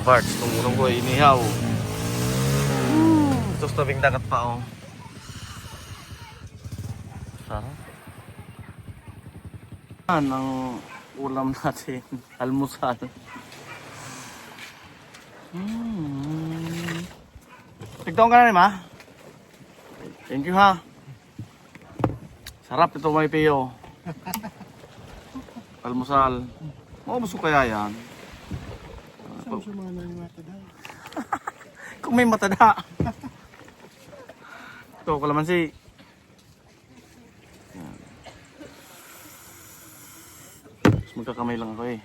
parts. Tumulong ko ay inihaw. Ito sa tabing dagat pa oh. Sarap. Yan ang ulam natin. Almusal. Tigtaon ka na rin ma? Thank you ha. Sarap ito may piyo. Almusal. Maubos ko kaya yan. Kung may matada. Ito kalamansi. Magkakamay lang ako eh.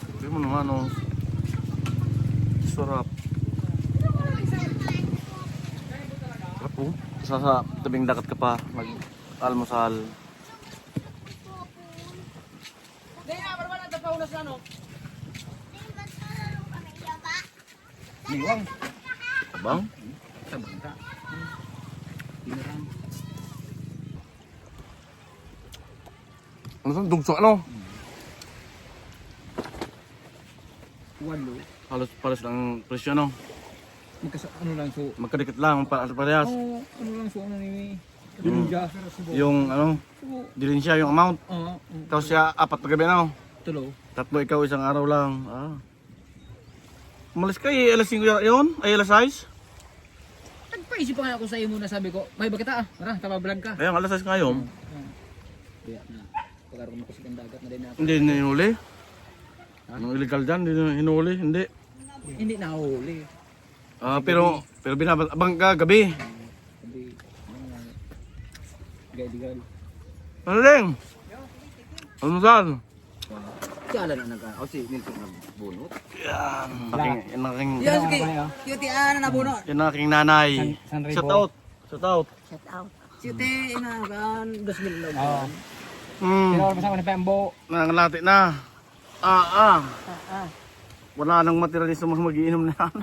Hindi mo naman oh. Sarap. Sarap oh. Sa tabing dagat ka pa mag-almusal. Niwang. Abang? Sabang ka. Tinarang. Ano sa dugso ano? Walo. Halos pares lang presyo no? Ano lang so. Magkadikit lang parehas. Ano lang so ano ni Dilunja. Yung ano, dilin siya yung amount. Tapos siya apat paggabi na. Tulo. Tatlo ikaw isang araw lang. Umalis ka eh, alas 5 yun? Ay alas 6? Nagpaisip pa nga ako sa iyo muna sabi ko, may ba kita ah? Tara, tabablog ka. Ayun, alas 6 ngayon. Kaya na. Pagkaroon ko sa dagat na din ako. Hindi na hinuli. Anong illegal dyan? Hindi na hinuli. Hindi. Hindi na huli. Pero binabang ka gabi. Sabi, gay-digal. Ano rin? Ano saan? Kala na nag-o si Nilson nagbunot. Yan. Yan aking, Yan, sige. Cutie, nabunot. yan aking nanay. Shout out. Shout out. Shout out. Cutie, inagan, 2,000 lang. Oo. Pero masama na Pembo. Nangalati na. Wala nang matira ni sa mga mag-iinom na yan.